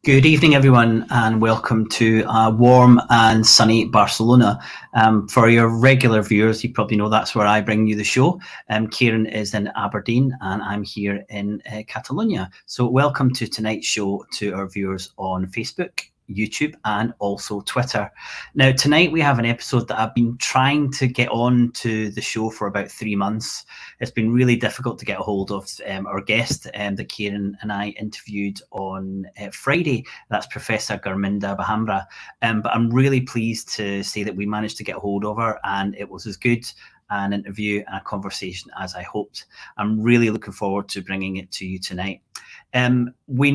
Good evening, everyone, and welcome to warm and sunny Barcelona. For your regular viewers, you probably know that's where I bring you the show. Kieran is in Aberdeen, and I'm here in Catalonia. So welcome to tonight's show to our viewers on Facebook, YouTube, and also Twitter. Now, tonight we have an episode that I've been trying to get on to the show for about 3 months. It's been really difficult to get a hold of our guest that Kieran and I interviewed on Friday. That's Professor Gurminder Bhambra. But I'm really pleased to say that we managed to get a hold of her, and it was as good an interview and a conversation as I hoped. I'm really looking forward to bringing it to you tonight. We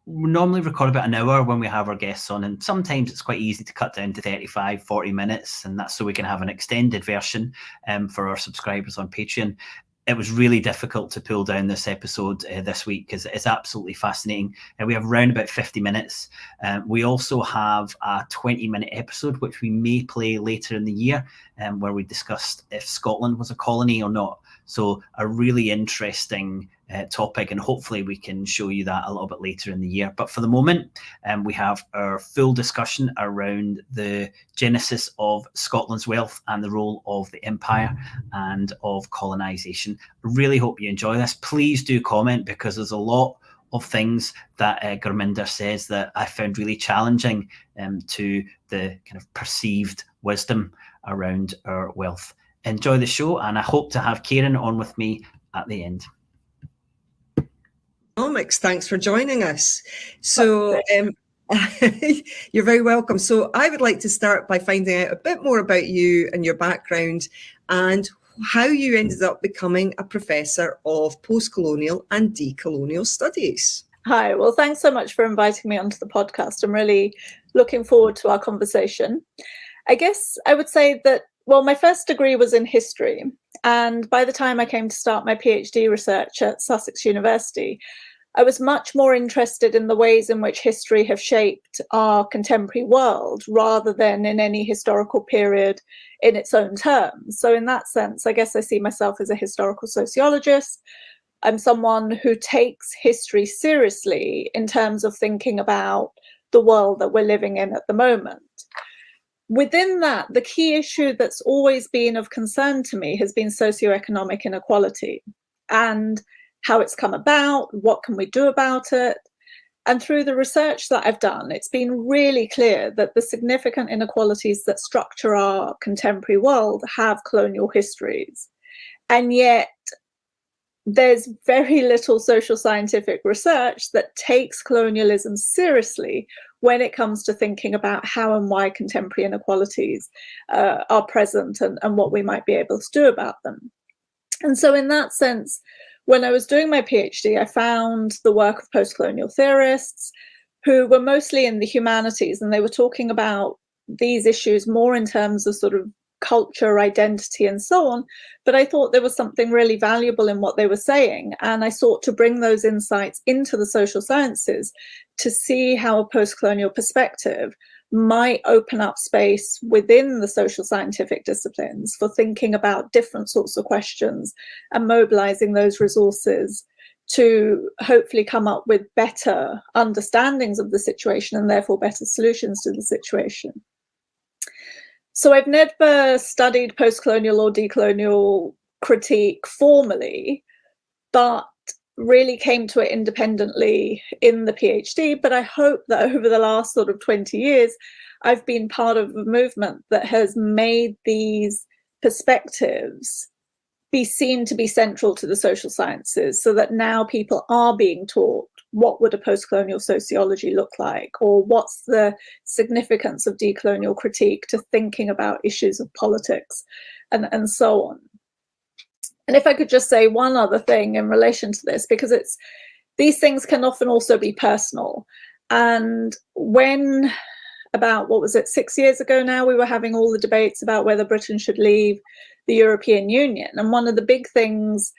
normally record about an hour when we have our guests on, and sometimes it's quite easy to cut down to 35-40 minutes, and that's so we can have an extended version for our subscribers on Patreon. It was really difficult to pull down this episode this week because it's absolutely fascinating. We have around about 50 minutes. We also have a 20-minute episode which we may play later in the year, where we discussed if Scotland was a colony or not. So a really interesting topic, and hopefully we can show you that a little bit later in the year. But for the moment, we have our full discussion around the genesis of Scotland's wealth and the role of the empire and of colonisation. I really hope you enjoy this. Please do comment, because there's a lot of things that Gurminder says that I found really challenging to the kind of perceived wisdom around our wealth. Enjoy the show, and I hope to have Kieran on with me at the end. Economics, thanks for joining us. So you're very welcome. So I would like to start by finding out a bit more about you and your background and how you ended up becoming a professor of postcolonial and decolonial studies. Hi, well, thanks so much for inviting me onto the podcast. I'm really looking forward to our conversation. I guess I would say that, well, my first degree was in history. And by the time I came to start my PhD research at Sussex University, I was much more interested in the ways in which history have shaped our contemporary world rather than in any historical period in its own terms. So in that sense, I guess I see myself as a historical sociologist. I'm someone who takes history seriously in terms of thinking about the world that we're living in at the moment. Within that, the key issue that's always been of concern to me has been socioeconomic inequality and how it's come about, what can we do about it. And through the research that I've done, it's been really clear that the significant inequalities that structure our contemporary world have colonial histories. And yet there's very little social scientific research that takes colonialism seriously when it comes to thinking about how and why contemporary inequalities are present and what we might be able to do about them. And so in that sense, when I was doing my PhD, I found the work of postcolonial theorists who were mostly in the humanities, and they were talking about these issues more in terms of sort of culture, identity, and so on. But I thought there was something really valuable in what they were saying, and I sought to bring those insights into the social sciences to see how a postcolonial perspective might open up space within the social scientific disciplines for thinking about different sorts of questions and mobilizing those resources to hopefully come up with better understandings of the situation and therefore better solutions to the situation. So I've never studied postcolonial or decolonial critique formally, but really came to it independently in the PhD. But I hope that over the last sort of 20 years, I've been part of a movement that has made these perspectives be seen to be central to the social sciences, so that now people are being taught what would a postcolonial sociology look like, or what's the significance of decolonial critique to thinking about issues of politics and so on. And if I could just say one other thing in relation to this, because these things can often also be personal. And when about, 6 years ago now, we were having all the debates about whether Britain should leave the European Union. And one of the big things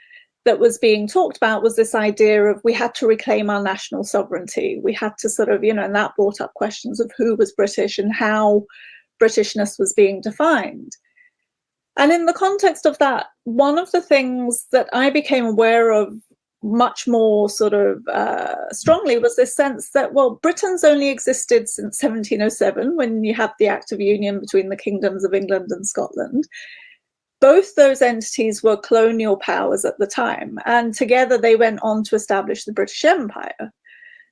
that was being talked about was this idea of we had to reclaim our national sovereignty. We had to sort of, and that brought up questions of who was British and how Britishness was being defined. And in the context of that, one of the things that I became aware of much more sort of strongly was this sense that, well, Britain's only existed since 1707, when you have the Act of Union between the kingdoms of England and Scotland. Both those entities were colonial powers at the time, and together they went on to establish the British Empire.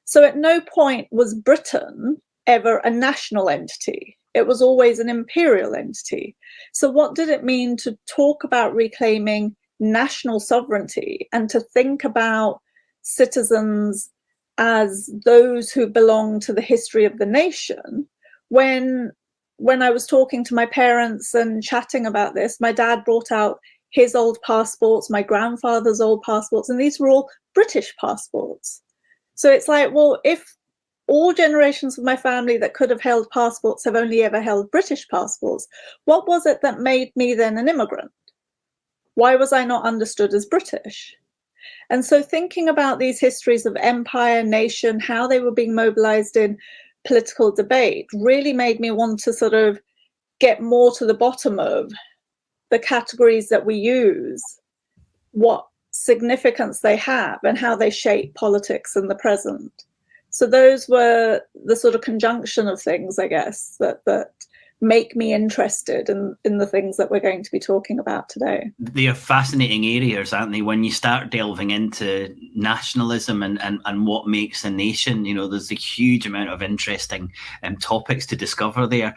So at no point was Britain ever a national entity. It was always an imperial entity. So what did it mean to talk about reclaiming national sovereignty and to think about citizens as those who belong to the history of the nation? When I was talking to my parents and chatting about this, my dad brought out his old passports, my grandfather's old passports, and these were all British passports. So it's like, well, if all generations of my family that could have held passports have only ever held British passports, what was it that made me then an immigrant? Why was I not understood as British? And so thinking about these histories of empire, nation, how they were being mobilized in political debate really made me want to sort of get more to the bottom of the categories that we use, what significance they have, and how they shape politics in the present. So those were the sort of conjunction of things, I guess, that make me interested in the things that we're going to be talking about today. They are fascinating areas, aren't they? When you start delving into nationalism and what makes a nation, you know, there's a huge amount of interesting topics to discover there.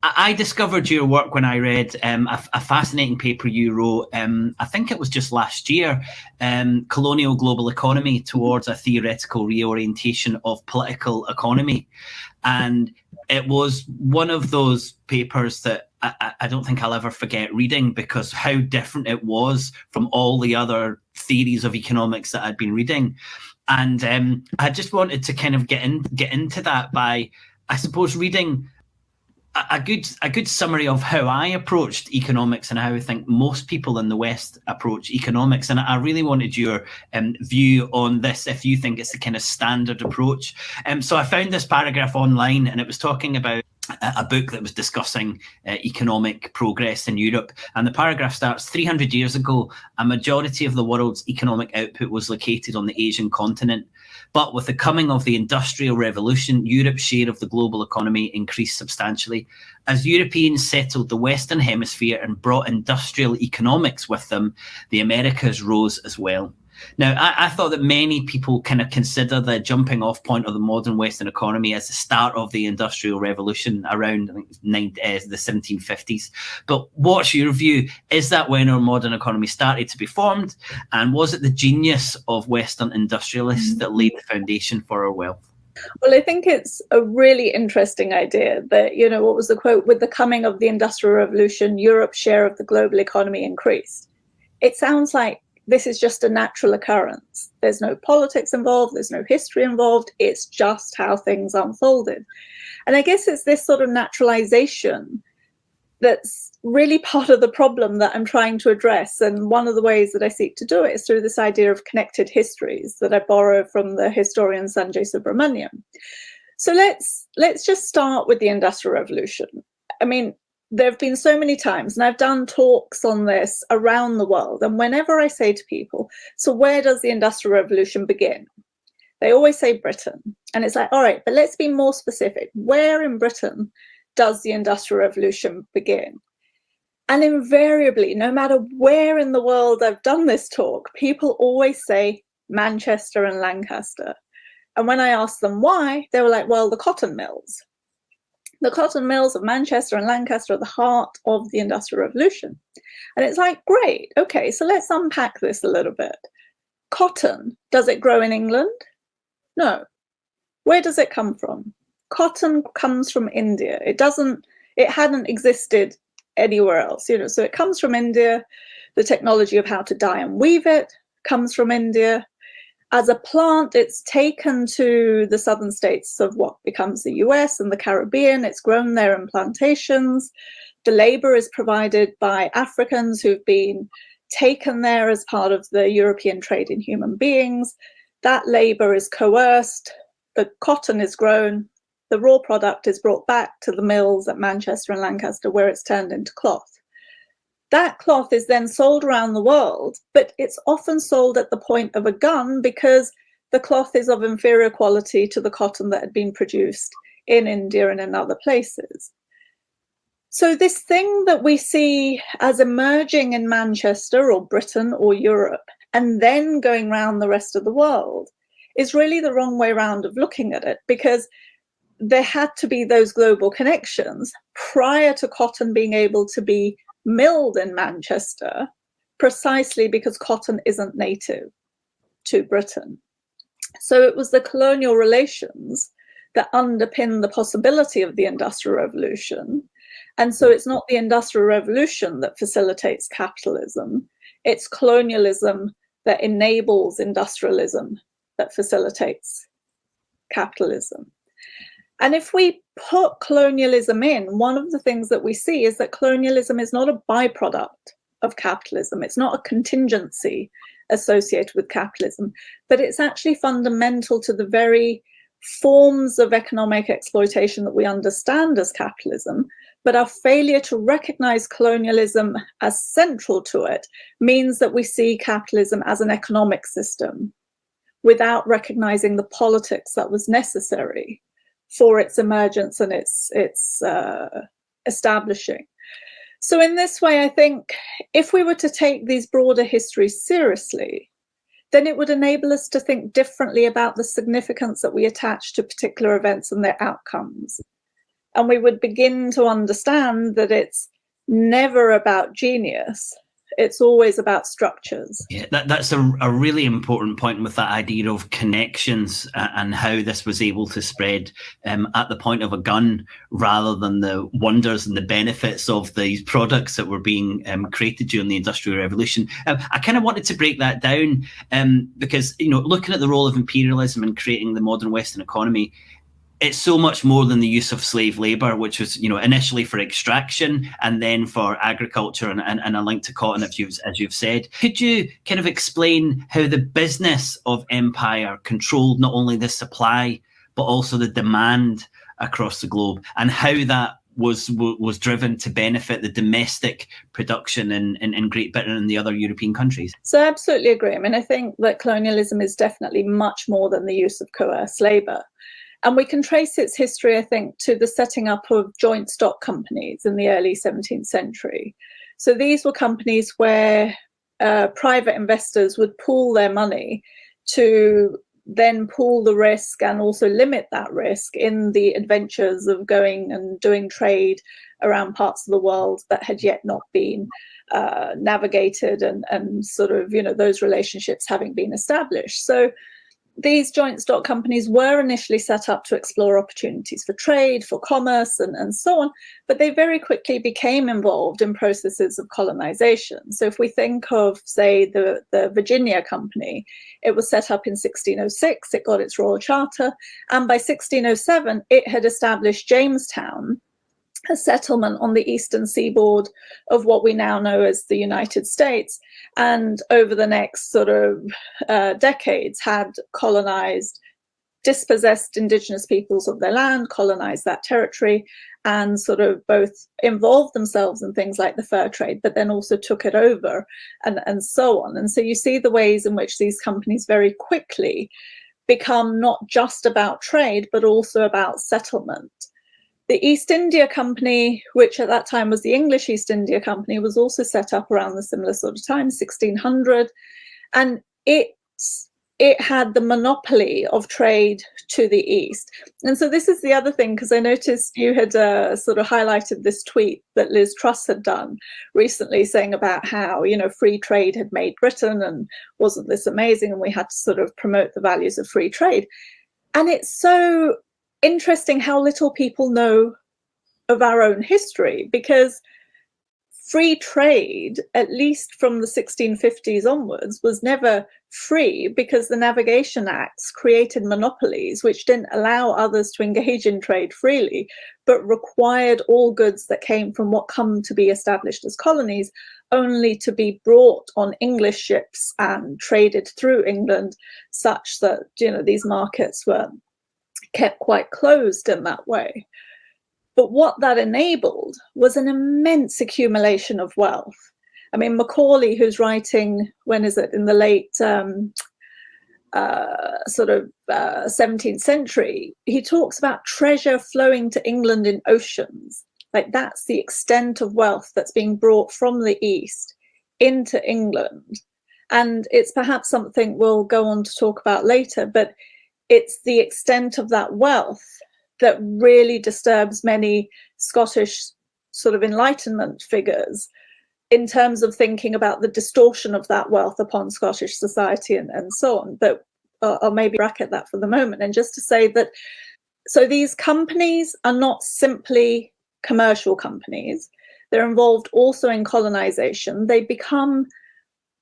I discovered your work when I read a fascinating paper you wrote, I think it was just last year, Colonial Global Economy Towards a Theoretical Reorientation of Political Economy. And it was one of those papers that I don't think I'll ever forget reading, because how different it was from all the other theories of economics that I'd been reading. And I just wanted to kind of get into that by, I suppose, reading a good summary of how I approached economics and how I think most people in the West approach economics. And I really wanted your view on this, if you think it's the kind of standard approach. So I found this paragraph online, and it was talking about a book that was discussing economic progress in Europe. And the paragraph starts, 300 years ago, a majority of the world's economic output was located on the Asian continent. But with the coming of the Industrial Revolution, Europe's share of the global economy increased substantially. As Europeans settled the Western Hemisphere and brought industrial economics with them, the Americas rose as well. Now, I thought that many people kind of consider the jumping off point of the modern Western economy as the start of the Industrial Revolution around, I think, the 1750s. But what's your view? Is that when our modern economy started to be formed? And was it the genius of Western industrialists that laid the foundation for our wealth? Well, I think it's a really interesting idea that, you know, what was the quote? With the coming of the Industrial Revolution, Europe's share of the global economy increased. It sounds like this is just a natural occurrence. There's no politics involved, there's no history involved, it's just how things unfolded. And I guess it's this sort of naturalization that's really part of the problem that I'm trying to address. And one of the ways that I seek to do it is through this idea of connected histories that I borrow from the historian Sanjay Subrahmanyam. So let's just start with the Industrial Revolution. I mean, there have been so many times, and I've done talks on this around the world, and whenever I say to people, so where does the Industrial Revolution begin? They always say Britain. And it's like, all right, but let's be more specific. Where in Britain does the Industrial Revolution begin? And invariably, no matter where in the world I've done this talk, people always say Manchester and Lancaster. And when I asked them why, they were like, well, the cotton mills. The cotton mills of Manchester and Lancaster are the heart of the Industrial Revolution. And it's like, great, okay, so let's unpack this a little bit. Cotton, does it grow in England? No. Where does it come from? Cotton comes from India. It hadn't existed anywhere else, you know, so it comes from India. The technology of how to dye and weave it comes from India. As a plant, it's taken to the southern states of what becomes the US and the Caribbean. It's grown there in plantations. The labor is provided by Africans who've been taken there as part of the European trade in human beings. That labor is coerced. The cotton is grown. The raw product is brought back to the mills at Manchester and Lancaster, where it's turned into cloth. That cloth is then sold around the world, but it's often sold at the point of a gun because the cloth is of inferior quality to the cotton that had been produced in India and in other places. So this thing that we see as emerging in Manchester or Britain or Europe and then going around the rest of the world is really the wrong way around of looking at it, because there had to be those global connections prior to cotton being able to be milled in Manchester, precisely because cotton isn't native to Britain. So it was the colonial relations that underpin the possibility of the Industrial Revolution. And so it's not the Industrial Revolution that facilitates capitalism, it's colonialism that enables industrialism that facilitates capitalism. And if we put colonialism in, one of the things that we see is that colonialism is not a byproduct of capitalism. It's not a contingency associated with capitalism, but it's actually fundamental to the very forms of economic exploitation that we understand as capitalism. But our failure to recognize colonialism as central to it means that we see capitalism as an economic system without recognizing the politics that was necessary for its emergence and its establishing. So in this way, I think if we were to take these broader histories seriously, then it would enable us to think differently about the significance that we attach to particular events and their outcomes. And we would begin to understand that it's never about genius. It's always about structures. Yeah, that's a really important point with that idea of connections and how this was able to spread at the point of a gun rather than the wonders and the benefits of these products that were being created during the Industrial Revolution. I kind of wanted to break that down because, you know, looking at the role of imperialism in creating the modern Western economy, it's so much more than the use of slave labor, which was, you know, initially for extraction and then for agriculture and a link to cotton, as you've said. Could you kind of explain how the business of empire controlled not only the supply, but also the demand across the globe, and how that was driven to benefit the domestic production in Great Britain and the other European countries? So I absolutely agree. I mean, I think that colonialism is definitely much more than the use of coerced labor. And we can trace its history, I think, to the setting up of joint stock companies in the early 17th century. So these were companies where private investors would pool their money to then pool the risk and also limit that risk in the adventures of going and doing trade around parts of the world that had yet not been navigated and sort of, you know, those relationships having been established. So these joint stock companies were initially set up to explore opportunities for trade, for commerce, and so on, but they very quickly became involved in processes of colonization. So if we think of, say, the Virginia Company, it was set up in 1606, it got its royal charter, and by 1607, it had established Jamestown, a settlement on the eastern seaboard of what we now know as the United States, and over the next sort of decades had colonized, dispossessed indigenous peoples of their land, colonized that territory, and sort of both involved themselves in things like the fur trade, but then also took it over and so on. And so you see the ways in which these companies very quickly become not just about trade, but also about settlement. The East India Company, which at that time was the English East India Company, was also set up around the similar sort of time, 1600, and it had the monopoly of trade to the east. And so this is the other thing, because I noticed you had sort of highlighted this tweet that Liz Truss had done recently, saying about how, you know, free trade had made Britain and wasn't this amazing, and we had to sort of promote the values of free trade. And it's so interesting how little people know of our own history, because free trade, at least from the 1650s onwards, was never free, because the Navigation Acts created monopolies which didn't allow others to engage in trade freely, but required all goods that came from what come to be established as colonies only to be brought on English ships and traded through England, such that, you know, these markets were kept quite closed in that way. But what that enabled was an immense accumulation of wealth. I mean, Macaulay, who's writing, when is it, in the late 17th century, he talks about treasure flowing to England in oceans. Like, that's the extent of wealth that's being brought from the East into England. And it's perhaps something we'll go on to talk about later, but it's the extent of that wealth that really disturbs many Scottish sort of Enlightenment figures in terms of thinking about the distortion of that wealth upon Scottish society and so on. But I'll maybe bracket that for the moment. And just to say that, so these companies are not simply commercial companies. They're involved also in colonization. They become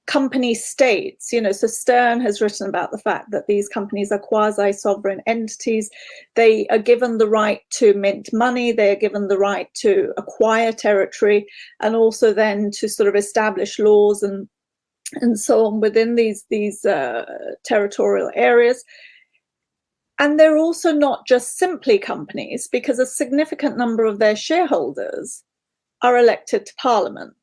company states, you know. So Stern has written about the fact that these companies are quasi-sovereign entities. They are given the right to mint money. They are given the right to acquire territory, and also then to sort of establish laws and so on within these territorial areas. And they're also not just simply companies, because a significant number of their shareholders are elected to Parliament.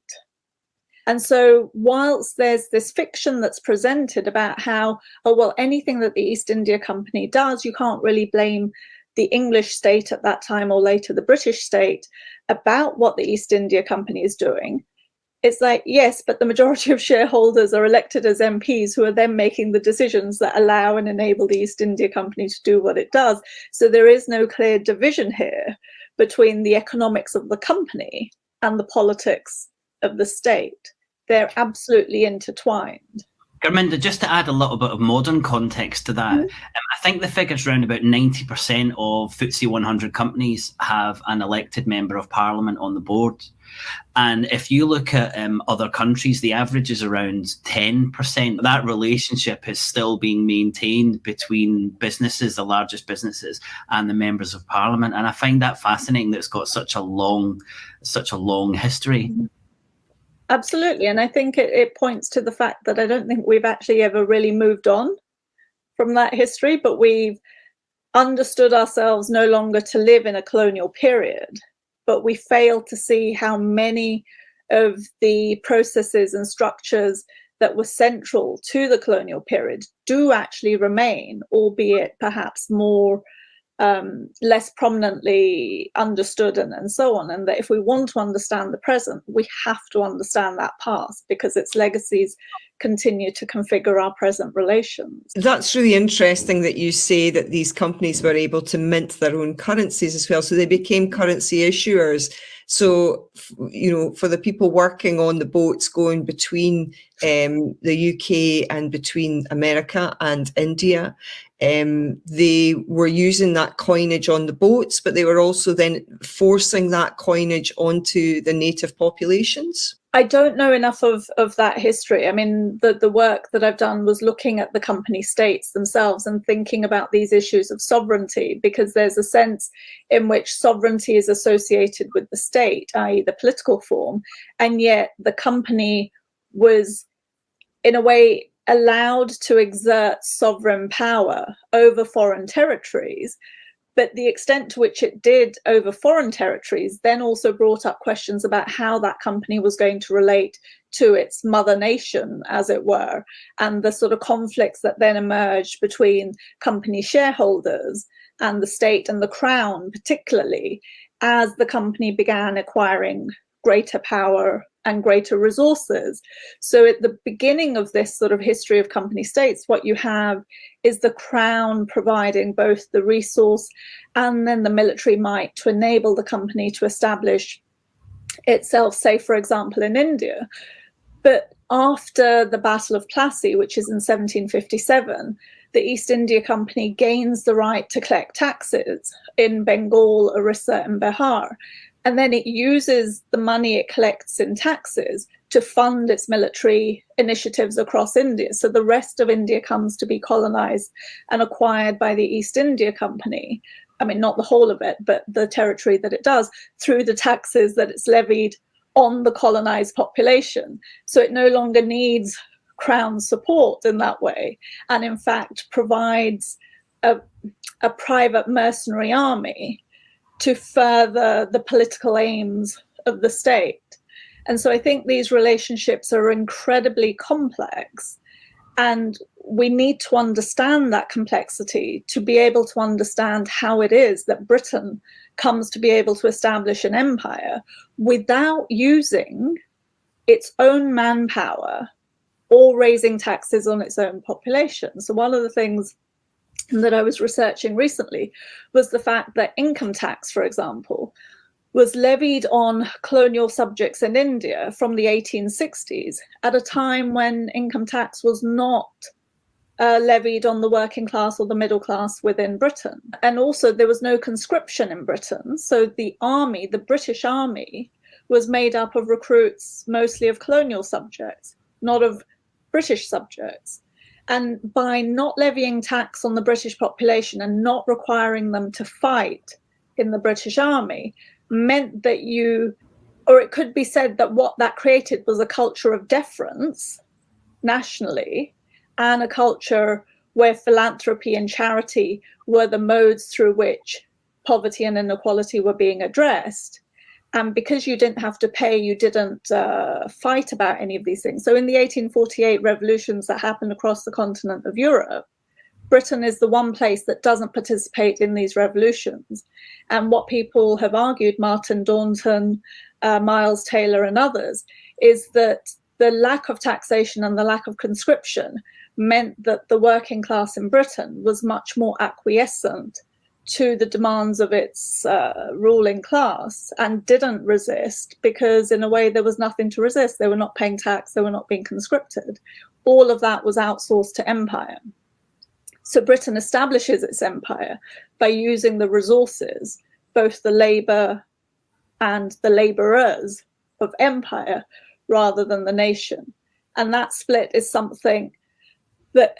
And so whilst there's this fiction that's presented about how, oh, well, anything that the East India Company does, you can't really blame the English state at that time, or later the British state, about what the East India Company is doing. It's like, yes, but the majority of shareholders are elected as MPs, who are then making the decisions that allow and enable the East India Company to do what it does. So there is no clear division here between the economics of the company and the politics of the state. They're absolutely intertwined. Gurminder, just to add a little bit of modern context to that, I think the figure's around about 90% of FTSE 100 companies have an elected member of Parliament on the board. And if you look at other countries, the average is around 10%. That relationship is still being maintained between businesses, the largest businesses, and the members of Parliament. And I find that fascinating, that it's got such a long history. Absolutely. And I think it points to the fact that I don't think we've actually ever really moved on from that history, but we've understood ourselves no longer to live in a colonial period. But we fail to see how many of the processes and structures that were central to the colonial period do actually remain, albeit perhaps more less prominently understood and so on. And that if we want to understand the present, we have to understand that past, because its legacies continue to configure our present relations. That's really interesting that you say that these companies were able to mint their own currencies as well. So they became currency issuers. So, you know, for the people working on the boats going between the UK and between America and India, they were using that coinage on the boats, but they were also then forcing that coinage onto the native populations. I don't know enough of that history. I mean, the work that I've done was looking at the company states themselves and thinking about these issues of sovereignty, because there's a sense in which sovereignty is associated with the state, i.e. the political form, and yet the company was, in a way, allowed to exert sovereign power over foreign territories. But the extent to which it did over foreign territories then also brought up questions about how that company was going to relate to its mother nation, as it were, and the sort of conflicts that then emerged between company shareholders and the state and the crown, particularly as the company began acquiring greater power and greater resources. So at the beginning of this sort of history of company states, what you have is the crown providing both the resource and then the military might to enable the company to establish itself, say, for example, in India. But after the Battle of Plassey, which is in 1757, the East India Company gains the right to collect taxes in Bengal, Orissa, and Bihar. And then it uses the money it collects in taxes to fund its military initiatives across India. So the rest of India comes to be colonized and acquired by the East India Company. I mean, not the whole of it, but the territory that it does, through the taxes that it's levied on the colonized population. So it no longer needs crown support in that way, and in fact provides a private mercenary army to further the political aims of the state. And so I think these relationships are incredibly complex, and we need to understand that complexity to be able to understand how it is that Britain comes to be able to establish an empire without using its own manpower or raising taxes on its own population. So one of the things that I was researching recently was the fact that income tax, for example, was levied on colonial subjects in India from the 1860s, at a time when income tax was not levied on the working class or the middle class within Britain. And also there was no conscription in Britain. So the army, the British army, was made up of recruits mostly of colonial subjects, not of British subjects. And by not levying tax on the British population and not requiring them to fight in the British army, meant that or it could be said that what that created was a culture of deference nationally, and a culture where philanthropy and charity were the modes through which poverty and inequality were being addressed. And because you didn't have to pay, you didn't fight about any of these things. So in the 1848 revolutions that happened across the continent of Europe, Britain is the one place that doesn't participate in these revolutions. And what people have argued, Martin Daunton, Miles Taylor and others, is that the lack of taxation and the lack of conscription meant that the working class in Britain was much more acquiescent to the demands of its ruling class and didn't resist, because in a way there was nothing to resist. They were not paying tax, they were not being conscripted. All of that was outsourced to empire. So Britain establishes its empire by using the resources, both the labour and the labourers of empire, rather than the nation. And that split is something that,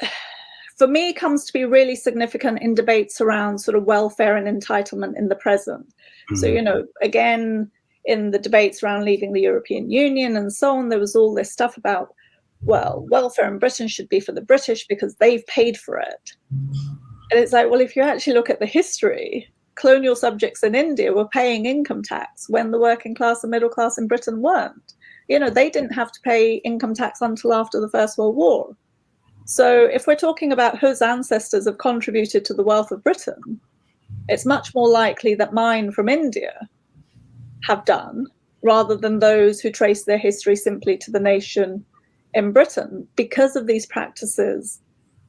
for me, comes to be really significant in debates around sort of welfare and entitlement in the present. Mm-hmm. So, you know, again, in the debates around leaving the European Union and so on, there was all this stuff about, well, welfare in Britain should be for the British because they've paid for it. And it's like, well, if you actually look at the history, colonial subjects in India were paying income tax when the working class and middle class in Britain weren't. You know, they didn't have to pay income tax until after the First World War. So if we're talking about whose ancestors have contributed to the wealth of Britain, it's much more likely that mine from India have done, rather than those who trace their history simply to the nation in Britain, because of these practices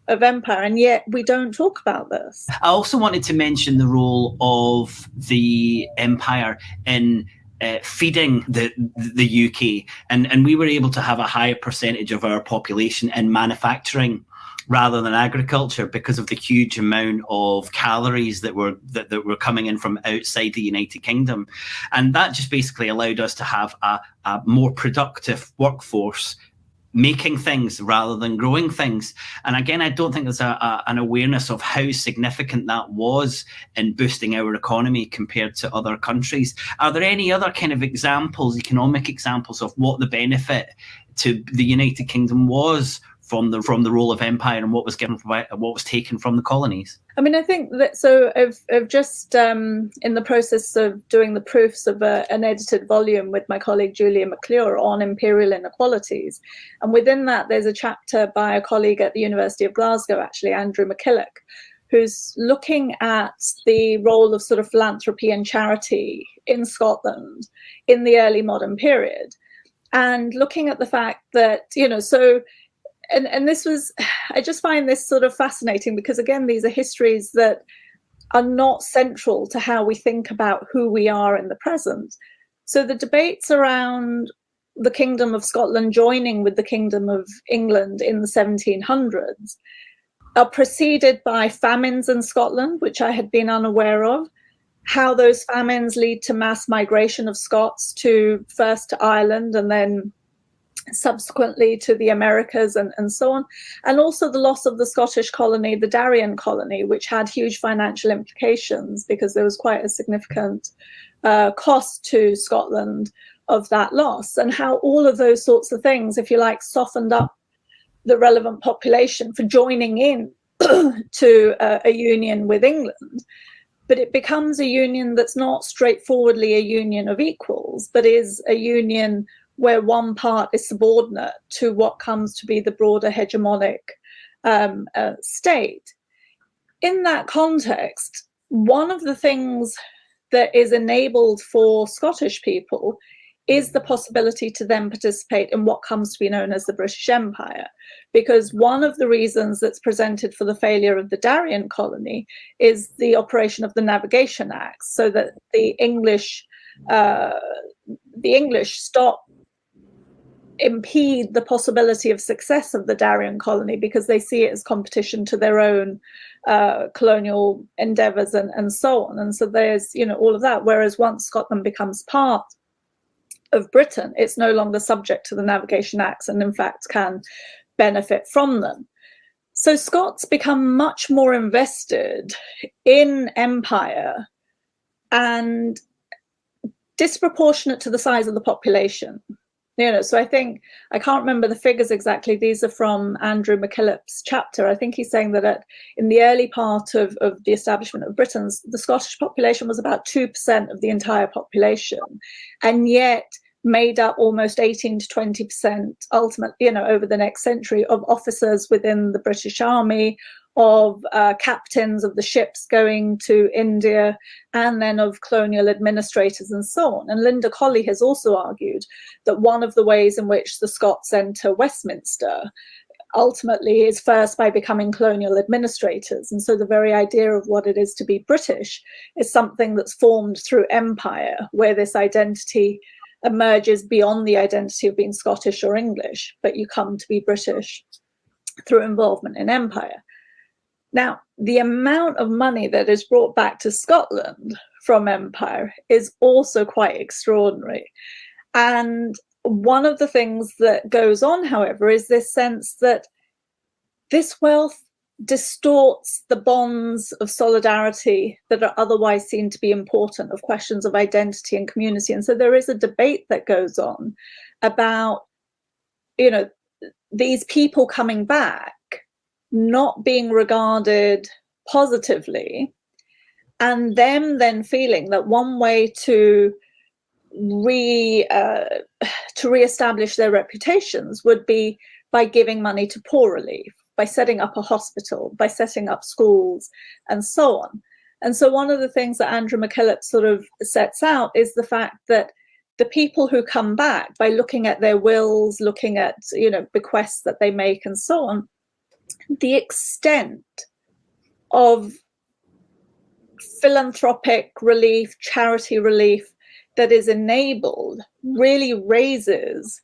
of empire. And yet we don't talk about this. I also wanted to mention the role of the empire in feeding the UK, and we were able to have a higher percentage of our population in manufacturing rather than agriculture because of the huge amount of calories that were coming in from outside the United Kingdom. And that just basically allowed us to have a more productive workforce making things rather than growing things. And again, I don't think there's an awareness of how significant that was in boosting our economy compared to other countries. Are there any other kind of examples, economic examples, of what the benefit to the United Kingdom was from the role of empire and what was taken from the colonies? I mean, I think that, so I've just in the process of doing the proofs of an edited volume with my colleague Julia McClure on imperial inequalities. And within that, there's a chapter by a colleague at the University of Glasgow, actually, Andrew McKilloch, who's looking at the role of sort of philanthropy and charity in Scotland in the early modern period. And looking at the fact that, you know, so And this was, I just find this sort of fascinating because, again, these are histories that are not central to how we think about who we are in the present. So the debates around the Kingdom of Scotland joining with the Kingdom of England in the 1700s are preceded by famines in Scotland, which I had been unaware of, how those famines lead to mass migration of Scots first to Ireland and then subsequently to the Americas and so on, and also the loss of the Scottish colony, the Darien colony, which had huge financial implications because there was quite a significant cost to Scotland of that loss, and how all of those sorts of things, if you like, softened up the relevant population for joining in to a union with England. But it becomes a union that's not straightforwardly a union of equals, but is a union where one part is subordinate to what comes to be the broader hegemonic state. In that context, one of the things that is enabled for Scottish people is the possibility to then participate in what comes to be known as the British Empire. Because one of the reasons that's presented for the failure of the Darien colony is the operation of the Navigation Acts, so that the English impede the possibility of success of the Darien colony, because they see it as competition to their own colonial endeavours and so on. And so there's, all of that. Whereas once Scotland becomes part of Britain, it's no longer subject to the Navigation Acts and in fact can benefit from them. So Scots become much more invested in empire and disproportionate to the size of the population. So I think, I can't remember the figures exactly, these are from Andrew MacKillop's chapter. I think he's saying that in the early part of the establishment of Britain, the Scottish population was about 2% of the entire population, and yet made up almost 18 to 20% ultimately, over the next century, of officers within the British Army, of captains of the ships going to India, and then of colonial administrators and so on. And Linda Colley has also argued that one of the ways in which the Scots enter Westminster ultimately is first by becoming colonial administrators. And so the very idea of what it is to be British is something that's formed through empire, where this identity emerges beyond the identity of being Scottish or English, but you come to be British through involvement in empire. Now, the amount of money that is brought back to Scotland from empire is also quite extraordinary. And one of the things that goes on, however, is this sense that this wealth distorts the bonds of solidarity that are otherwise seen to be important, of questions of identity and community. And so there is a debate that goes on about, these people coming back not being regarded positively, and them then feeling that one way to re-establish their reputations would be by giving money to poor relief, by setting up a hospital, by setting up schools, and so on. And so one of the things that Andrew MacKillop sort of sets out is the fact that the people who come back, by looking at their wills, looking at, bequests that they make and so on, the extent of philanthropic relief, charity relief that is enabled really raises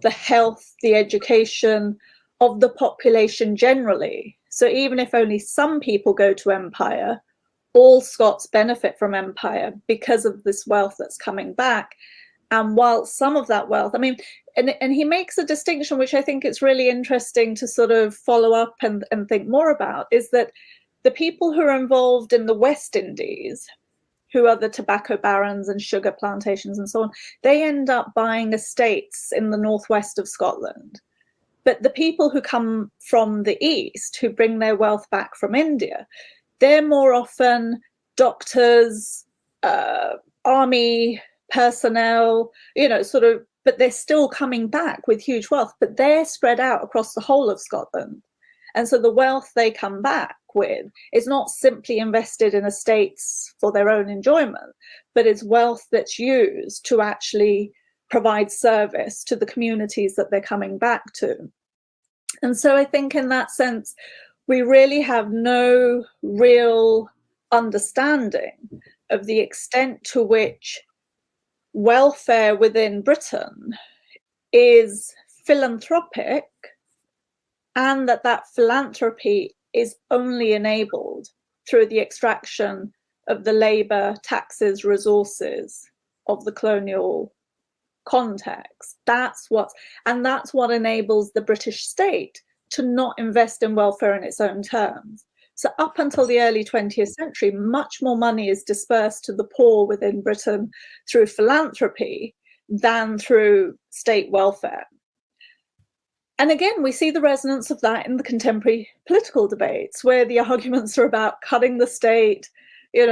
the health, the education of the population generally. So even if only some people go to empire, all Scots benefit from empire because of this wealth that's coming back. And while some of that wealth, and he makes a distinction, which I think it's really interesting to sort of follow up and think more about, is that the people who are involved in the West Indies, who are the tobacco barons and sugar plantations and so on, they end up buying estates in the northwest of Scotland. But the people who come from the east, who bring their wealth back from India, they're more often doctors, army personnel, but they're still coming back with huge wealth, but they're spread out across the whole of Scotland. And so the wealth they come back with is not simply invested in estates for their own enjoyment, but it's wealth that's used to actually provide service to the communities that they're coming back to. And so I think in that sense, we really have no real understanding of the extent to which welfare within Britain is philanthropic, and that philanthropy is only enabled through the extraction of the labour, taxes, resources of the colonial context. That's what enables the British state to not invest in welfare in its own terms. So up until the early 20th century, much more money is dispersed to the poor within Britain through philanthropy than through state welfare. And again, we see the resonance of that in the contemporary political debates, where the arguments are about cutting the state,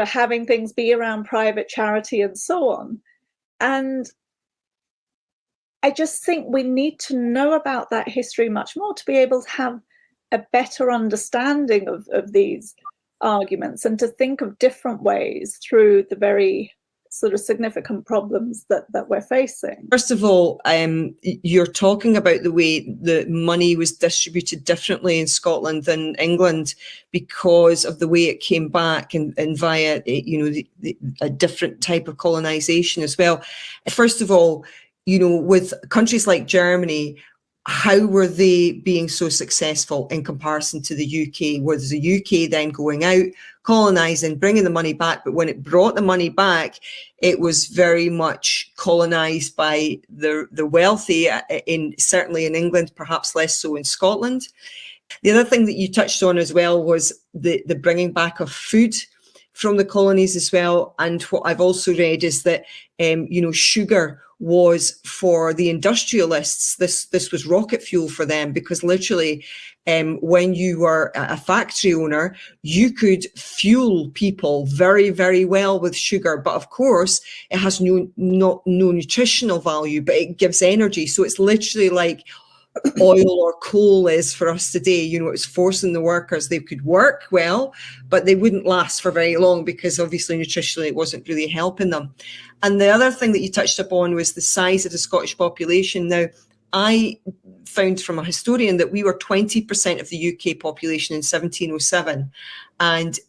having things be around private charity and so on. And I just think we need to know about that history much more to be able to have a better understanding of these arguments and to think of different ways through the very sort of significant problems that we're facing. First of all, you're talking about the way the money was distributed differently in Scotland than England because of the way it came back and via, a different type of colonisation as well. First of all, with countries like Germany, how were they being so successful in comparison to the UK? Was the UK then going out, colonising, bringing the money back? But when it brought the money back, it was very much colonised by the wealthy, certainly in England, perhaps less so in Scotland. The other thing that you touched on as well was the bringing back of food from the colonies as well. And what I've also read is that, sugar was for the industrialists, this was rocket fuel for them, because literally when you were a factory owner, you could fuel people very, very well with sugar. But of course, it has no nutritional value, but it gives energy. So it's literally like oil or coal is for us today. It was forcing the workers. They could work well, but they wouldn't last for very long because obviously nutritionally it wasn't really helping them. And the other thing that you touched upon was the size of the Scottish population. Now, I found from a historian that we were 20% of the UK population in 1707. And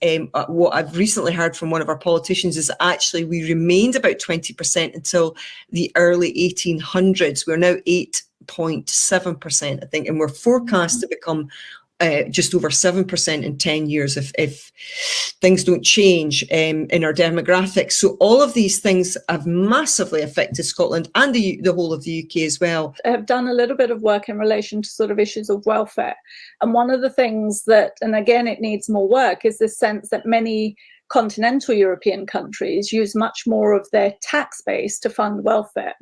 what I've recently heard from one of our politicians is actually we remained about 20% until the early 1800s. We're now 8.7%, I think, and we're forecast to become just over 7% in 10 years if things don't change in our demographics. So all of these things have massively affected Scotland and the whole of the UK as well. I have done a little bit of work in relation to sort of issues of welfare. And one of the things that, and again, it needs more work, is this sense that many continental European countries use much more of their tax base to fund welfare.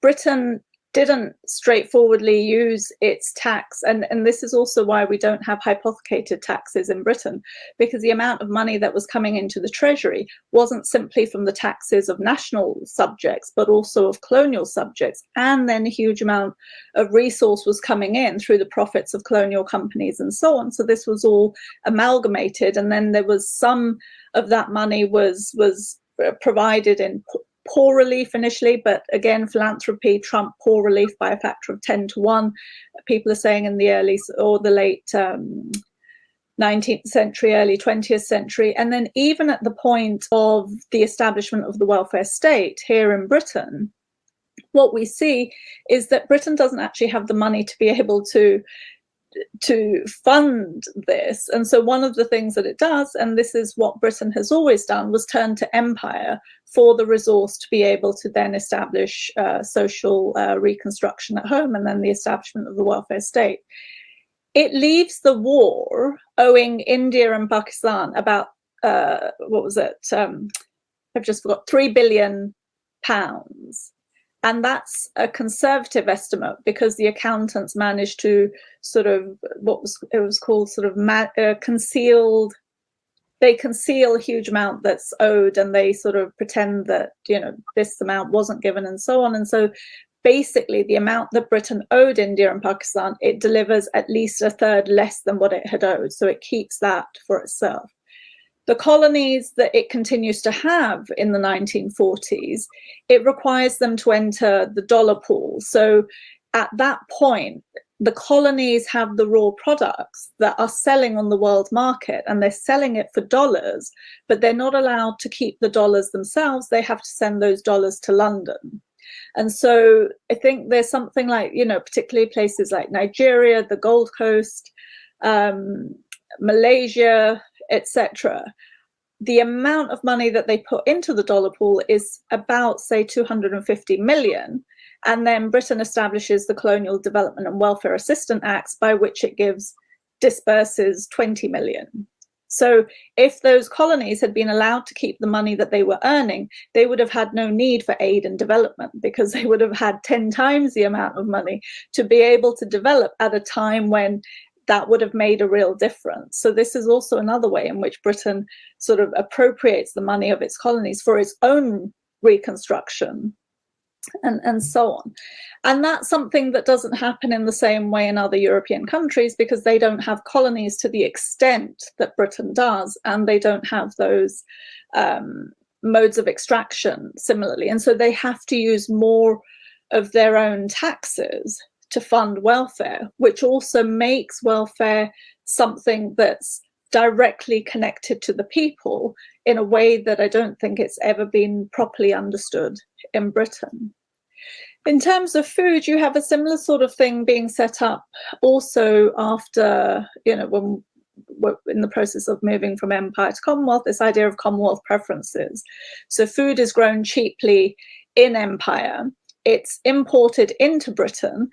Britain didn't straightforwardly use its tax, and this is also why we don't have hypothecated taxes in Britain, because the amount of money that was coming into the treasury wasn't simply from the taxes of national subjects, but also of colonial subjects, and then a huge amount of resource was coming in through the profits of colonial companies and so on. So this was all amalgamated, and then there was some of that money was provided in poor relief initially, but again, philanthropy trumped poor relief by a factor of 10 to 1. People are saying in the early or the late 19th century, early 20th century. And then even at the point of the establishment of the welfare state here in Britain, what we see is that Britain doesn't actually have the money to be able to fund this. And so one of the things that it does, and this is what Britain has always done, was turn to empire for the resource to be able to then establish social reconstruction at home and then the establishment of the welfare state. It leaves the war owing India and Pakistan about, I've just forgot, £3 billion. And that's a conservative estimate because the accountants managed to sort of conceal a huge amount that's owed, and they sort of pretend that, this amount wasn't given and so on. And so basically the amount that Britain owed India and Pakistan, it delivers at least a third less than what it had owed. So it keeps that for itself. The colonies that it continues to have in the 1940s, it requires them to enter the dollar pool. So at that point, the colonies have the raw products that are selling on the world market, and they're selling it for dollars, but they're not allowed to keep the dollars themselves. They have to send those dollars to London. And so I think there's something like, particularly places like Nigeria, the Gold Coast, Malaysia, etc. The amount of money that they put into the dollar pool is about, say, 250 million. And then Britain establishes the Colonial Development and Welfare Assistance Acts, by which it disperses 20 million. So if those colonies had been allowed to keep the money that they were earning, they would have had no need for aid and development, because they would have had 10 times the amount of money to be able to develop at a time when that would have made a real difference. So this is also another way in which Britain sort of appropriates the money of its colonies for its own reconstruction. and so on. And that's something that doesn't happen in the same way in other European countries, because they don't have colonies to the extent that Britain does, and they don't have those modes of extraction similarly. And so they have to use more of their own taxes to fund welfare, which also makes welfare something that's directly connected to the people in a way that I don't think it's ever been properly understood in Britain. In terms of food, you have a similar sort of thing being set up also after, when we're in the process of moving from Empire to Commonwealth, this idea of Commonwealth preferences. So food is grown cheaply in Empire, it's imported into Britain,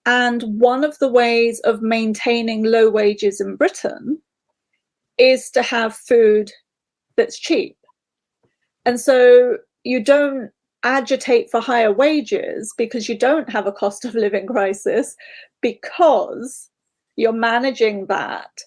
and one of the ways of maintaining low wages in Britain is to have food that's cheap. And so you don't agitate for higher wages because you don't have a cost of living crisis, because you're managing that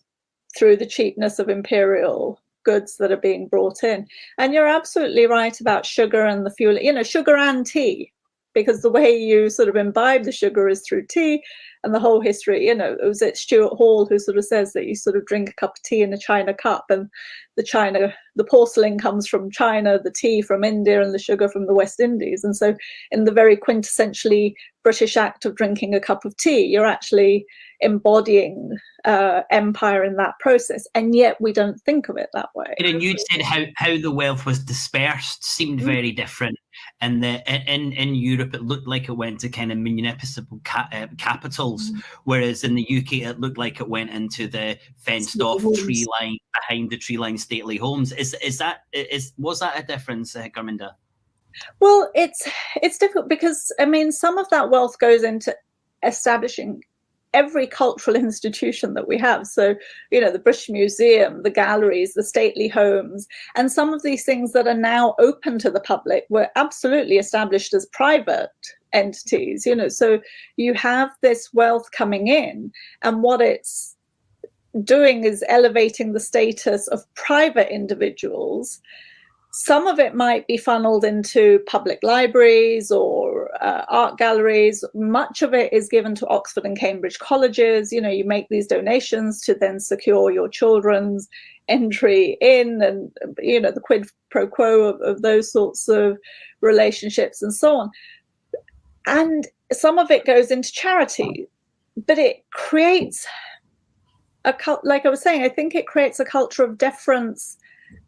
through the cheapness of imperial goods that are being brought in. And you're absolutely right about sugar and the fuel, sugar and tea, because the way you sort of imbibe the sugar is through tea. And the whole history, it was it Stuart Hall who sort of says that you sort of drink a cup of tea in a china cup, and the porcelain comes from China, the tea from India, and the sugar from the West Indies. And so in the very quintessentially British act of drinking a cup of tea, you're actually embodying empire in that process, and yet we don't think of it that way. And you said how the wealth was dispersed seemed very different. And in Europe, it looked like it went to kind of municipal capitals, whereas in the UK, it looked like it went into the fenced-off tree line, behind the tree line stately homes. Was that a difference, Gurminder? Well, it's difficult because some of that wealth goes into establishing every cultural institution that we have. So, the British Museum, the galleries, the stately homes, and some of these things that are now open to the public were absolutely established as private entities, so you have this wealth coming in, and what it's doing is elevating the status of private individuals. Some of it might be funneled into public libraries or art galleries. Much of it is given to Oxford and Cambridge colleges. You make these donations to then secure your children's entry in, and, the quid pro quo of those sorts of relationships and so on. And some of it goes into charity, but it creates like I was saying, I think it creates a culture of deference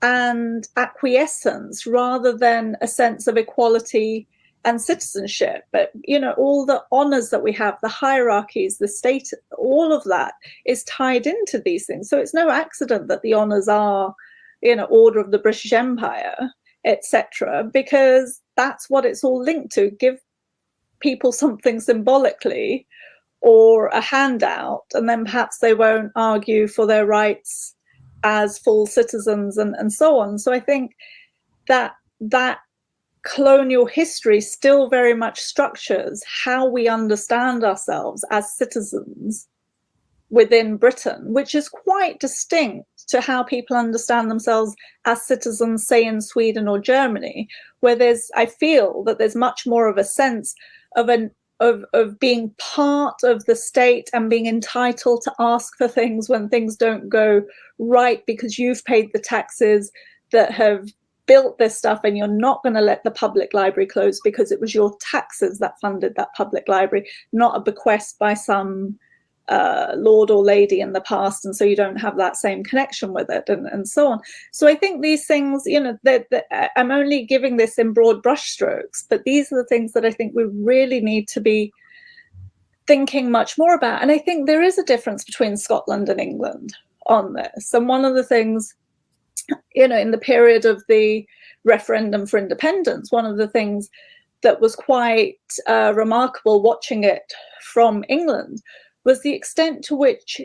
and acquiescence rather than a sense of equality and citizenship. But all the honors that we have, the hierarchies, the state, all of that is tied into these things. So it's no accident that the honors are Order of the British Empire, etc., because that's what it's all linked to. Give people something symbolically or a handout, and then perhaps they won't argue for their rights as full citizens and so on. So I think that colonial history still very much structures how we understand ourselves as citizens within Britain, which is quite distinct to how people understand themselves as citizens, say, in Sweden or Germany, where I feel that there's much more of a sense of being part of the state and being entitled to ask for things when things don't go right, because you've paid the taxes that have built this stuff, and you're not going to let the public library close because it was your taxes that funded that public library, not a bequest by some lord or lady in the past, and so you don't have that same connection with it, and so on. So I think these things, I'm only giving this in broad brushstrokes, but these are the things that I think we really need to be thinking much more about. And I think there is a difference between Scotland and England on this. And one of the things, in the period of the referendum for independence, one of the things that was quite remarkable watching it from England was the extent to which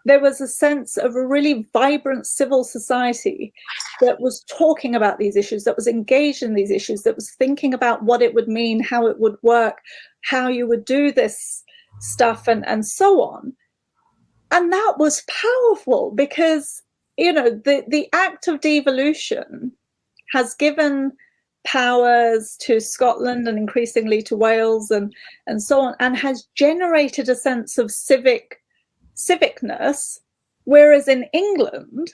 there was a sense of a really vibrant civil society that was talking about these issues, that was engaged in these issues, that was thinking about what it would mean, how it would work, how you would do this stuff, and so on. And that was powerful because, the act of devolution has given powers to Scotland and increasingly to Wales and so on, and has generated a sense of civicness, whereas in England,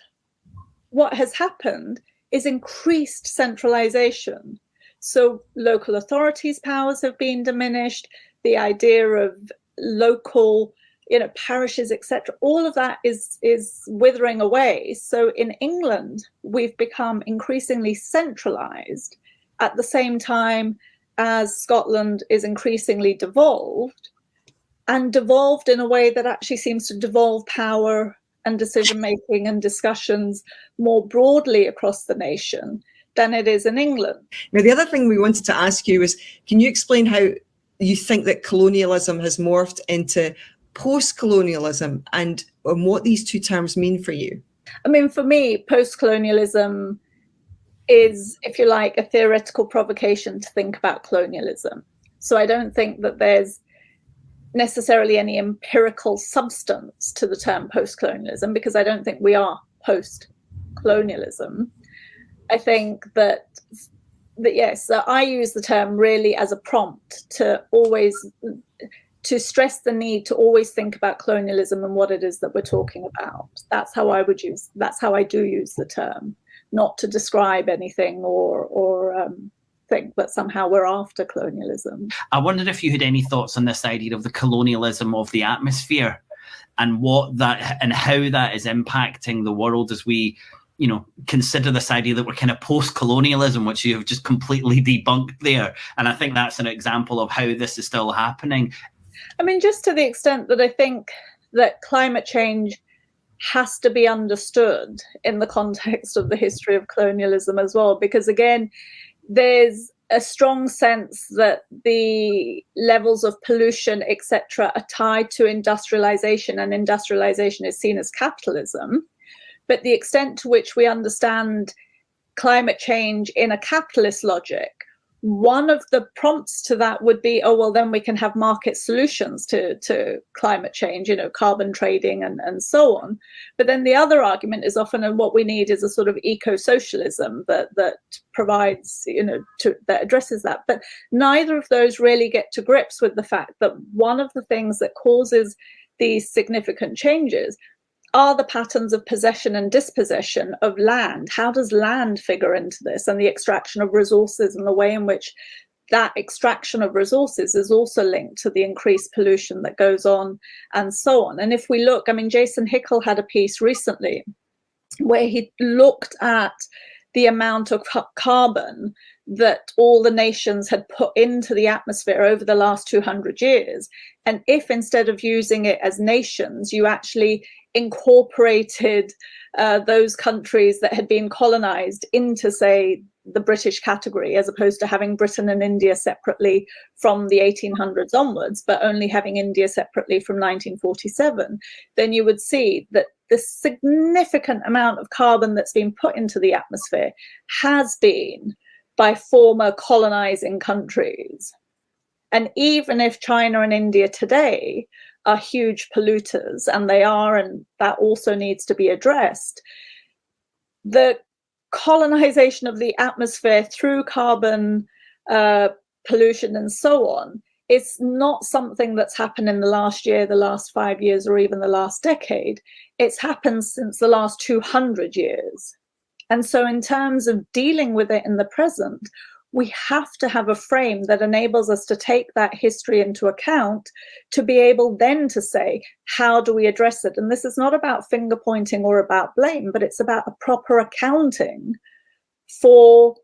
what has happened is increased centralization. So local authorities' powers have been diminished, the idea of local, parishes, etc. All of that is withering away. So in England, we've become increasingly centralized at the same time as Scotland is increasingly devolved, and devolved in a way that actually seems to devolve power and decision-making and discussions more broadly across the nation than it is in England. Now, the other thing we wanted to ask you is, can you explain how you think that colonialism has morphed into post-colonialism and what these two terms mean for you? I mean, for me, post-colonialism is, if you like, a theoretical provocation to think about colonialism. So I don't think that there's necessarily any empirical substance to the term post-colonialism, because I don't think we are post-colonialism. I think that yes, I use the term really as a prompt to stress the need to always think about colonialism and what it is that we're talking about. That's how I do use the term, not to describe anything or think that somehow we're after colonialism. I wondered if you had any thoughts on this idea of the colonialism of the atmosphere and how that is impacting the world as we, consider this idea that we're kind of post-colonialism, which you have just completely debunked there. And I think that's an example of how this is still happening. I mean, just to the extent that I think that climate change has to be understood in the context of the history of colonialism as well, because again, there's a strong sense that the levels of pollution, etc., are tied to industrialization, and industrialization is seen as capitalism. But the extent to which we understand climate change in a capitalist logic, one of the prompts to that would be, oh, well, then we can have market solutions to climate change, carbon trading and so on. But then the other argument is often, and what we need is a sort of eco-socialism that provides, that addresses that. But neither of those really get to grips with the fact that one of the things that causes these significant changes are the patterns of possession and dispossession of land. How does land figure into this, and the extraction of resources, and the way in which that extraction of resources is also linked to the increased pollution that goes on and so on. And if we look, I mean, Jason Hickel had a piece recently where he looked at the amount of carbon that all the nations had put into the atmosphere over the last 200 years. And if instead of using it as nations, you actually incorporated those countries that had been colonized into, say, the British category, as opposed to having Britain and India separately from the 1800s onwards, but only having India separately from 1947, then you would see that the significant amount of carbon that's been put into the atmosphere has been by former colonizing countries. And even if China and India today are huge polluters, and they are, and that also needs to be addressed, the colonization of the atmosphere through carbon pollution and so on is not something that's happened in the last year, the last 5 years, or even the last decade. It's happened since the last 200 years. And so in terms of dealing with it in the present, we have to have a frame that enables us to take that history into account to be able then to say, how do we address it? And this is not about finger pointing or about blame, but it's about a proper accounting for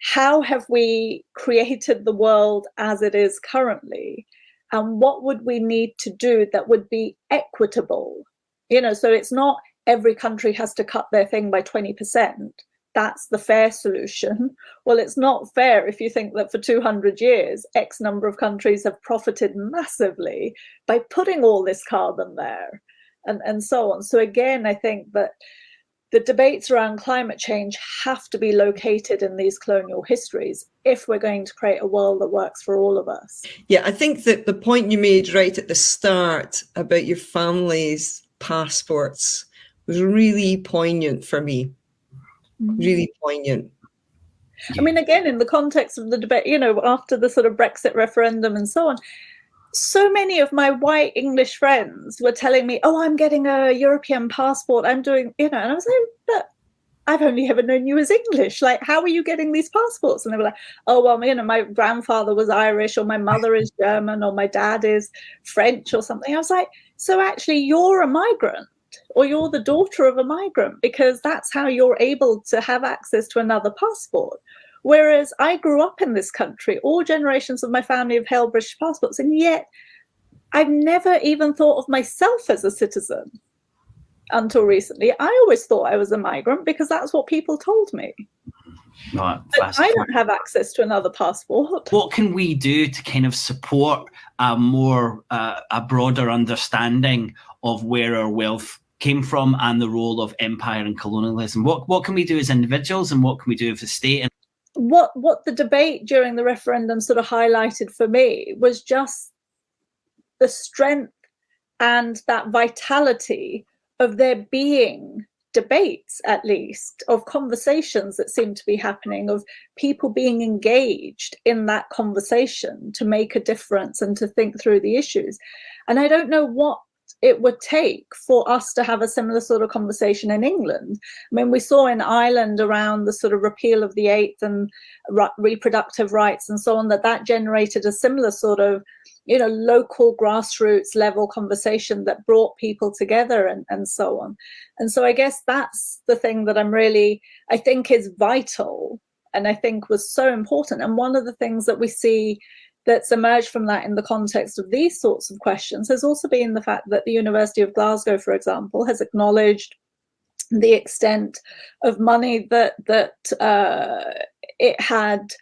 how have we created the world as it is currently, and what would we need to do that would be equitable? So it's not every country has to cut their thing by 20%. That's the fair solution. Well, it's not fair if you think that for 200 years, X number of countries have profited massively by putting all this carbon there and so on. So again, I think that the debates around climate change have to be located in these colonial histories if we're going to create a world that works for all of us. Yeah, I think that the point you made right at the start about your family's passports was really poignant for me. Really poignant. I mean, again, in the context of the debate, you know, after the sort of Brexit referendum and so on, so many of my white English friends were telling me, oh, I'm getting a European passport, I'm doing, you know, and I was like, but I've only ever known you as English. Like, how are you getting these passports? And they were like, oh, well, you know, my grandfather was Irish, or my mother is German, or my dad is French or something. I was like, so actually you're a migrant, or you're the daughter of a migrant, because that's how you're able to have access to another passport. Whereas I grew up in this country, all generations of my family have held British passports, and yet I've never even thought of myself as a citizen until recently. I always thought I was a migrant because that's what people told me. Right, but I don't have access to another passport. What can we do to kind of support a more, a broader understanding of where our wealth came from and the role of empire and colonialism? What can we do as individuals, and what can we do as a state? What the debate during the referendum sort of highlighted for me was just the strength and that vitality of there being debates, at least, of conversations that seem to be happening, of people being engaged in that conversation to make a difference and to think through the issues. And I don't know what it would take for us to have a similar sort of conversation in England. I mean, we saw in Ireland around the sort of repeal of the Eighth and reproductive rights and so on, that generated a similar sort of, you know, local grassroots level conversation that brought people together and so on. And so I guess that's the thing that I think is vital, and I think was so important. And one of the things that we see that's emerged from that in the context of these sorts of questions has also been the fact that the University of Glasgow, for example, has acknowledged the extent of money that it had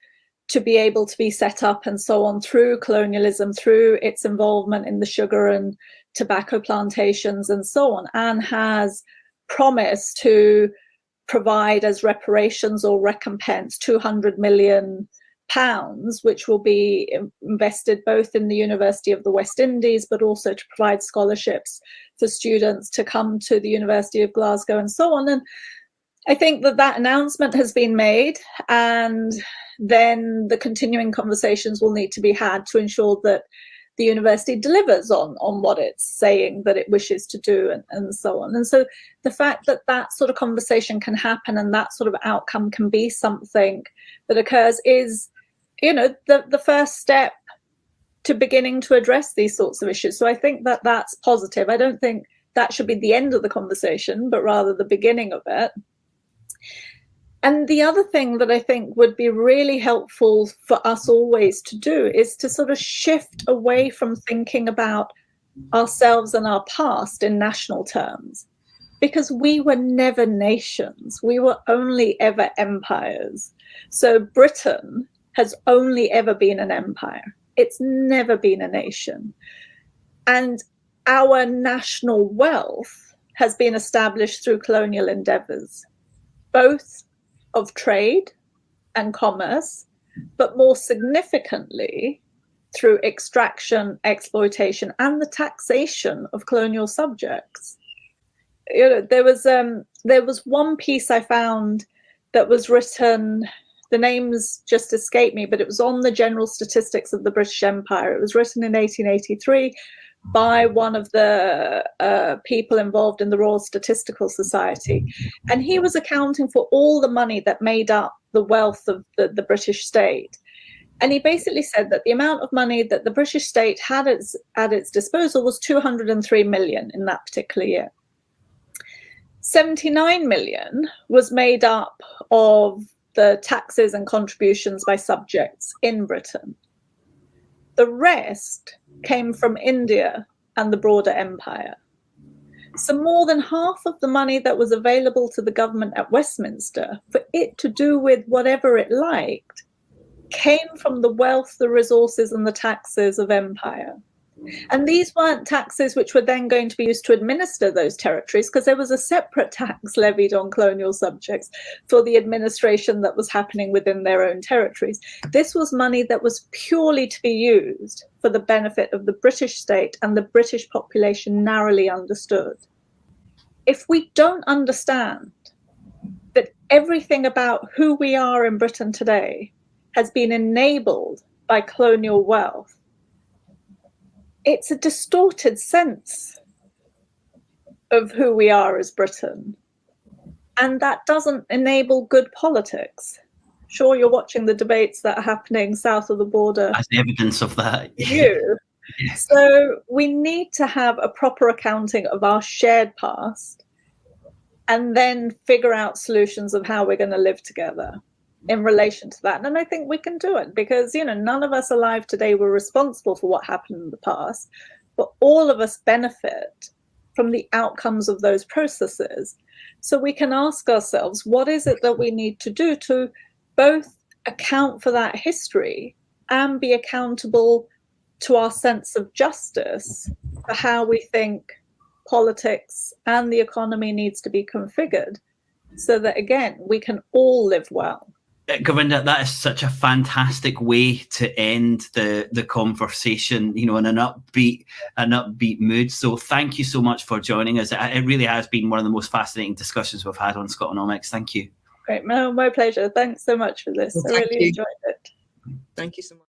to be able to be set up and so on through colonialism, through its involvement in the sugar and tobacco plantations and so on, and has promised to provide as reparations or recompense £200 million, which will be invested both in the University of the West Indies, but also to provide scholarships for students to come to the University of Glasgow and so on. And I think that announcement has been made, and then the continuing conversations will need to be had to ensure that the university delivers on what it's saying that it wishes to do and so on. And so the fact that sort of conversation can happen and that sort of outcome can be something that occurs is, you know, the first step to beginning to address these sorts of issues. So I think that's positive. I don't think that should be the end of the conversation, but rather the beginning of it. And the other thing that I think would be really helpful for us always to do is to sort of shift away from thinking about ourselves and our past in national terms, because we were never nations. We were only ever empires. So Britain has only ever been an empire. It's never been a nation. And our national wealth has been established through colonial endeavors, both of trade and commerce, but more significantly through extraction, exploitation, and the taxation of colonial subjects. You know, there was one piece I found that was written, the names just escape me, but it was on the general statistics of the British Empire. It was written in 1883 by one of the people involved in the Royal Statistical Society. And he was accounting for all the money that made up the wealth of the British state. And he basically said that the amount of money that the British state had at its disposal was 203 million in that particular year. 79 million was made up of the taxes and contributions by subjects in Britain. The rest came from India and the broader empire. So more than half of the money that was available to the government at Westminster for it to do with whatever it liked came from the wealth, the resources, and the taxes of empire. And these weren't taxes which were then going to be used to administer those territories, because there was a separate tax levied on colonial subjects for the administration that was happening within their own territories. This was money that was purely to be used for the benefit of the British state and the British population narrowly understood. If we don't understand that everything about who we are in Britain today has been enabled by colonial wealth, it's a distorted sense of who we are as Britain. And that doesn't enable good politics. Sure, you're watching the debates that are happening south of the border. As evidence of that. You. Yeah. So we need to have a proper accounting of our shared past and then figure out solutions of how we're going to live together in relation to that. And I think we can do it because, none of us alive today were responsible for what happened in the past, but all of us benefit from the outcomes of those processes. So we can ask ourselves, what is it that we need to do to both account for that history and be accountable to our sense of justice for how we think politics and the economy needs to be configured so that, again, we can all live well. Gurminder, that is such a fantastic way to end the conversation, in an upbeat mood. So thank you so much for joining us. It really has been one of the most fascinating discussions we've had on SCOTONOMICS. Thank you. Great, no, my pleasure. Thanks so much for this. Well, I really enjoyed it. Thank you so much.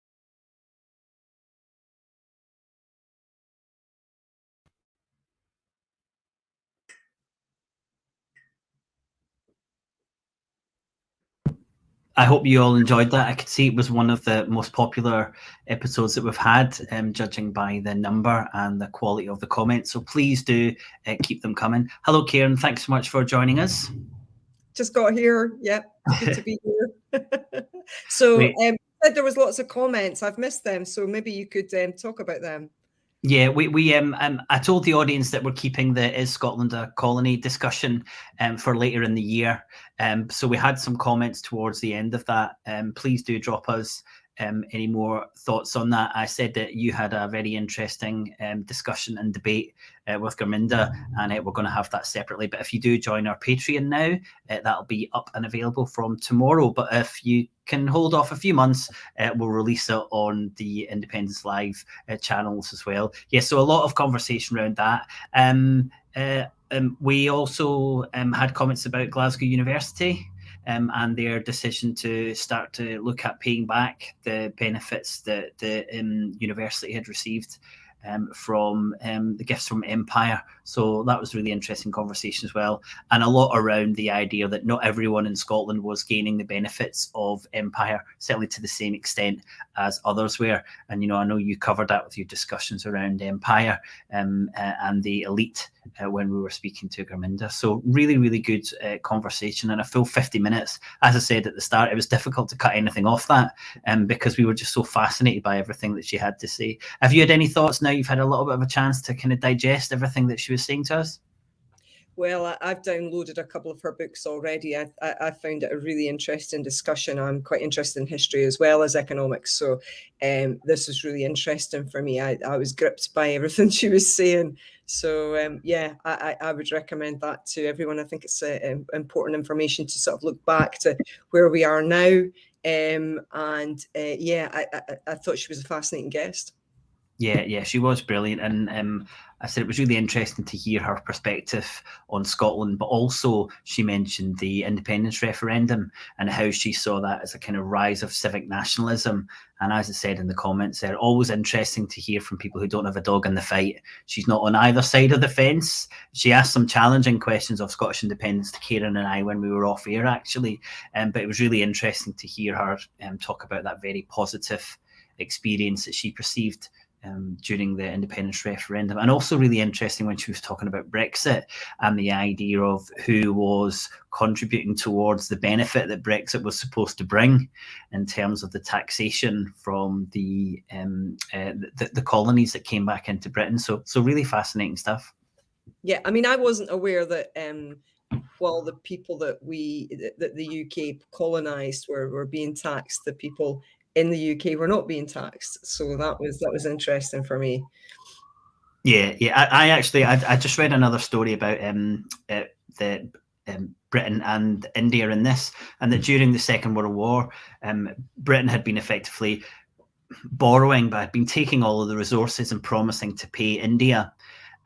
I hope you all enjoyed that. I could see it was one of the most popular episodes that we've had, judging by the number and the quality of the comments. So please do keep them coming. Hello, Kieran. Thanks so much for joining us. Just got here. Yep, good to be here. So there was lots of comments. I've missed them. So maybe you could talk about them. Yeah, I told the audience that we're keeping the Is Scotland a Colony discussion for later in the year. So we had some comments towards the end of that. Please do drop us any more thoughts on that. I said that you had a very interesting discussion and debate with Gurminder, and we're going to have that separately. But if you do join our Patreon now, that'll be up and available from tomorrow. But if you can hold off a few months, we'll release it on the Independence Live channels as well. Yeah, so a lot of conversation around that. We also had comments about Glasgow University and their decision to start to look at paying back the benefits that the university had received from the gifts from Empire. So that was really interesting conversation as well. And a lot around the idea that not everyone in Scotland was gaining the benefits of Empire, certainly to the same extent as others were. And, I know you covered that with your discussions around Empire and the elite when we were speaking to Gurminder. So really, really good conversation and a full 50 minutes. As I said at the start, it was difficult to cut anything off that because we were just so fascinated by everything that she had to say. Have you had any thoughts now you've had a little bit of a chance to kind of digest everything that she was saying to us? Well, I've downloaded a couple of her books already. I found it a really interesting discussion. I'm quite interested in history as well as economics. So this was really interesting for me. I was gripped by everything she was saying. So yeah, I would recommend that to everyone. I think it's important information to sort of look back to where we are now. Yeah, I thought she was a fascinating guest. Yeah, she was brilliant. And I said it was really interesting to hear her perspective on Scotland, but also she mentioned the independence referendum and how she saw that as a kind of rise of civic nationalism. And as I said in the comments, they're always interesting to hear from people who don't have a dog in the fight. She's not on either side of the fence. She asked some challenging questions of Scottish independence to Kieran and I when we were off air, actually. But it was really interesting to hear her talk about that very positive experience that she perceived during the independence referendum, and also really interesting when she was talking about Brexit and the idea of who was contributing towards the benefit that Brexit was supposed to bring in terms of the taxation from the colonies that came back into Britain. So really fascinating stuff. Yeah, I mean, I wasn't aware that while the people that the UK colonized were being taxed, the people in the UK were not being taxed. So that was interesting for me. Yeah. I just read another story about Britain and India in this, and that during the Second World War, Britain had been effectively borrowing, but had been taking all of the resources and promising to pay India.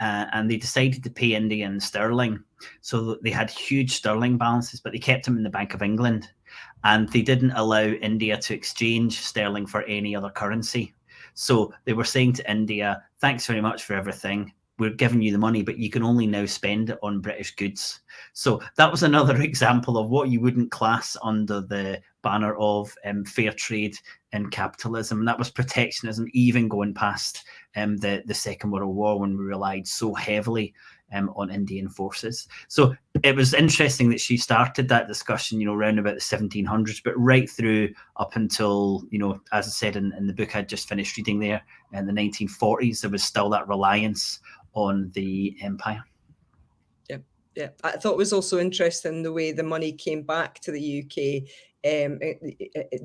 and they decided to pay India in sterling. So they had huge sterling balances, but they kept them in the Bank of England. And they didn't allow India to exchange sterling for any other currency. So they were saying to India, thanks very much for everything. We're giving you the money, but you can only now spend it on British goods. So that was another example of what you wouldn't class under the banner of fair trade and capitalism. And that was protectionism, even going past the Second World War, when we relied so heavily on Indian forces. So it was interesting that she started that discussion, around about the 1700s, but right through up until, as I said in the book I'd just finished reading there, in the 1940s, there was still that reliance on the empire. Yeah, I thought it was also interesting the way the money came back to the UK,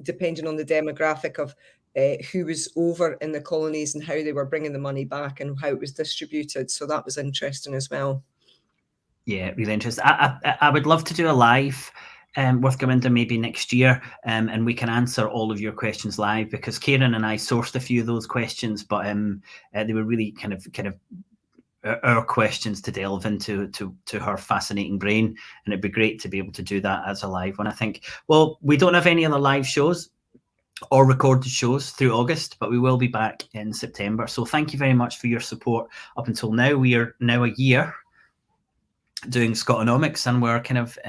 depending on the demographic of who was over in the colonies and how they were bringing the money back and how it was distributed. So that was interesting as well. Yeah, really interesting. I would love to do a live with Gurminder maybe next year, and we can answer all of your questions live, because Kieran and I sourced a few of those questions, but they were really kind of our questions to delve into to her fascinating brain, and it'd be great to be able to do that as a live one, I think. Well, we don't have any other live shows or recorded shows through August, but we will be back in September. So thank you very much for your support up until now. We are now a year doing SCOTONOMICS, and we're kind of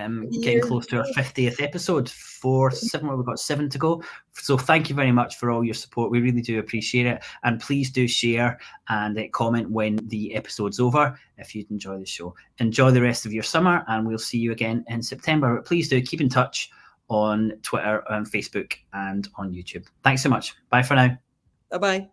getting close to our 50th episode. We've got 7 to go. So thank you very much for all your support. We really do appreciate it. And please do share and comment when the episode's over if you'd enjoy the show. Enjoy the rest of your summer, and we'll see you again in September. But please do keep in touch on Twitter and Facebook and on YouTube. Thanks so much. Bye for now. Bye-bye.